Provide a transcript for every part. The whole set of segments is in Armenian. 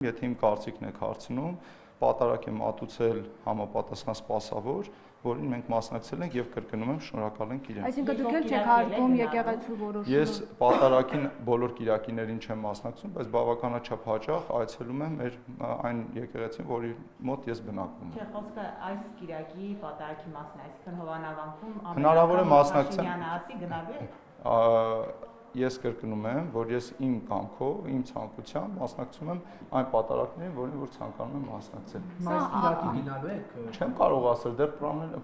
Եթե իմ կարծիքն եք հարցնում, պատարակ եմ մատուցել համապատասխան սպասավոր, որին մենք մասնակցել ենք եւ կրկնում եմ, շնորհակալ ենք իրեն։ Այսինքն դուք եք հարգում եկեղեցու որոշումը։ Ես պատարակին բոլոր կիրակիներին չեմ մասնակցում, բայց բավականաչափ հաճախ այցելում եմ այն եկեղեցին, որի մոտ ես բնակվում եմ։ Չէ, խոսքը այս կիրակի պատարակի մասն է, այսինքն Հովանավանքում հնարավոր է մասնակցեմ։ ասի գնալու եք։ Ես կրկնում եմ, որ ես իմ կամքով, իմ ցանկությամբ մասնակցում եմ այն պատարակներին, որին որ ցանկանում եմ մասնակցել։ Այս կիրակի գնալու եք։ Չեմ կարող ասել, դեռ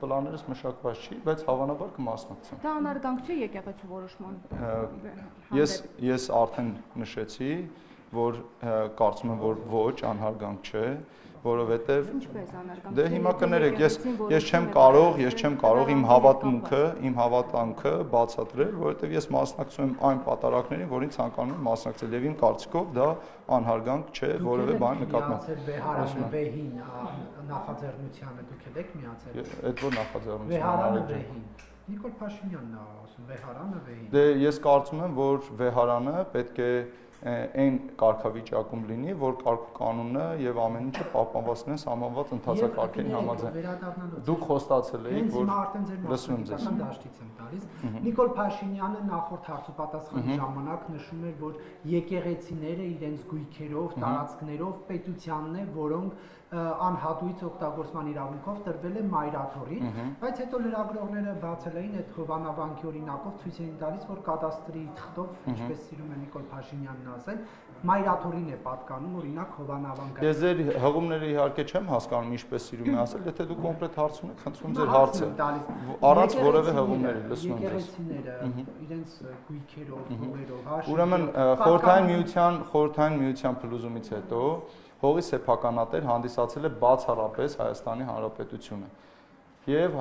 պլաններս մշակված չի, բայց հավանաբար կմասնակցեմ։ Դա անարգանք չէ եկեղեցու որոշման։ Ես արդեն նշեցի, որ կարծում եմ, որ ոչ, անհարգանք չէ, որովհետև Ինչպես անարգանք։ Դե հիմա կներեք, ես չեմ կարող իմ հավատամքը բացատրել, որովհետև ես մասնակցում եմ այն պատարակներին, որին ցանկանում եմ մասնակցել, եւ իմ կարծիքով դա անհարգանք չէ, որևէ բան նկատմամբ։ Վեհարանը վեհին նախաձեռնությանը դուք եք միացել։ Այդ որ նախաձեռնությունը։ Վեհարանը վեհին։ Նիկոլ Փաշինյանն է ասում վեհարանը վեհին։ Դե ես կարծում եմ, որ վեհարանը պետք է այն կարգավիճակում լինի, որ կարգուկանոնը եւ ամեն ինչը պահպանված են սահմանված ընթացակարգերի համաձայն։ Դուք խոստացել եք, որ լսում եմ ձեզ։ Դաշտից եմ տալիս։ Նիկոլ Փաշինյանը նախորդ հարցուպատասխանի ժամանակ նշում էր, որ եկեղեցիները իրենց գույքերով, տարածքներով պետությանն է, որոնք անհատույց օգտագործման իրավունքով տրվել է մայրաթորին, բայց հետո լրագրողները բացել էին այդ Հովանավանքի օրինակով ցույց էին տալիս, որ կադաստրի թղթով, ինչպես սիրում է Նիկոլ Փաշինյանն ասել, մայրաթորին է պատկանում օրինակ Հովանավանքը։ Ես ձեր հղումները իհարկե չեմ հասկանում, ինչպես սիրում եք ասել, եթե դուք կոնկրետ հարց ունեք, խնդրում ձեր հարցը։ Առանց որևէ հղումների լսում եմ ձեզ։ Եկեղեցիները իրենց գույքերով, հողերով, Ուրեմն խորհրդային միության փլուզումից հետո հողի սեփականատեր հանդիսացել է բացառապես Հայաստանի Հանրապետությունը եւ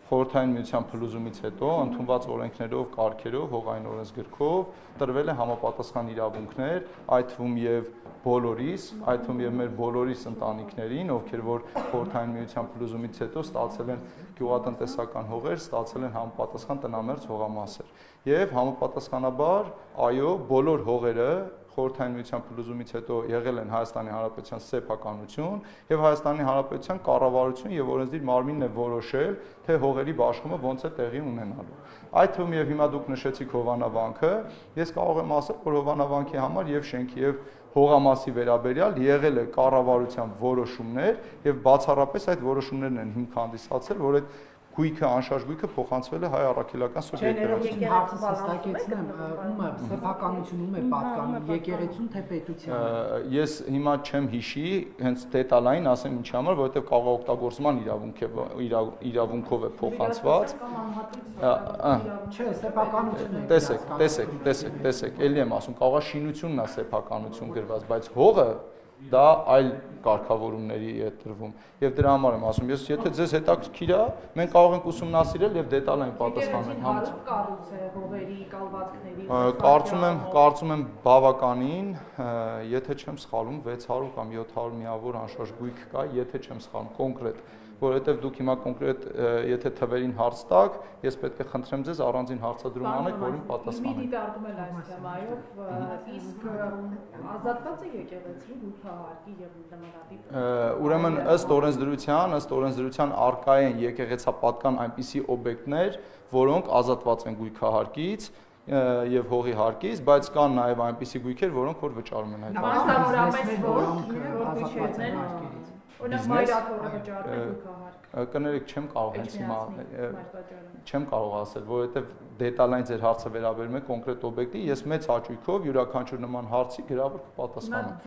խորհրդային միության փլուզումից հետո ընդունված օրենքներով, կարգերով, հողային օրենսգրքով տրվել է համապատասխան իրավունքներ, այդ թվում եւ բոլորիս, այդ թվում եւ մեր բոլորիս ընտանիքներին, ովքեր որ խորհրդային միության փլուզումից հետո ստացել են գյուղատնտեսական հողեր, ստացել են համապատասխան տնամերձ հողամասեր եւ համապատասխանաբար այո բոլոր հողերը խորհրդային միության փլուզումից հետո եղել են Հայաստանի Հանրապետության սեփականություն եւ Հայաստանի Հանրապետության կառավարություն եւ օրենսդիր մարմինն է որոշել, թե հողերի բաշխումը ոնց է տեղի ունենալու։ Այդ թվում եւ հիմա դուք նշեցիք Հովանավանքը, ես կարող եմ ասել, որ Հովանավանքի համար եւ շենքի եւ հողամասի վերաբերյալ եղել է կառավարության որոշումներ եւ բացառապես այդ որոշումներն են հիմք հանդիսացել, որ այդ գույքը անշարժ գույքը փոխանցվել է հայ առաքելական սուբյեկտին։ Հարցը հստակեցնեմ, ումը սեփականություն ում է պատկանում եկեղեցուն թե պետությանը։ Ես հիմա չեմ հիշի, հենց դետալային ասեմ ինչի համար, որովհետև կաղաօգտագործման իրավունքով է փոխանցված։ Չէ, սեփականություն է։ Տեսեք, ելի եմ ասում, կաղաշինությունն է սեփականություն գրված, բայց հողը դա այլ կարգավորումների է տրվում եւ դրա համար եմ ասում ես եթե ձեզ հետաքրքիր է մենք կարող ենք ուսումնասիրել եւ դետալային պատասխանել համաձայն կառույց է հողերի կալվածքների կարծում եմ բավականին եթե չեմ սխալվում 600 կամ 700 միավոր անշարժ գույք կա եթե չեմ սխալվում կոնկրետ որովհետև դուք հիմա կոնկրետ եթե թվերին հարց տաք, ես պետք է խնդրեմ ձեզ առանձին հարցադրում անեք, որին պատասխանեք։ Մի դիտարկում էլ այս թեմայով, իսկ ազատված է եկեղեցու գույքահարկի եւ նմանատիպ։ Ուրեմն ըստ օրենսդրության արկա են եկեղեցապատկան այնպիսի օբյեկտներ, որոնք ազատված են գույքահարկից եւ հողի հարկից, բայց կան նաեւ այնպիսի գույքեր, որոնք որ վճարում են այդ։ Մասնավորապես որոնք Օրինակ մայրաթորը վճարում է գույքահարկ։ Կներեք, չեմ կարող հենց հիմա չեմ կարող ասել, որովհետև դետալային ձեր հարցը վերաբերում է կոնկրետ օբյեկտի, ես մեծ հաճույքով յուրաքանչյուր նման հարցի գրավոր կպատասխանեմ։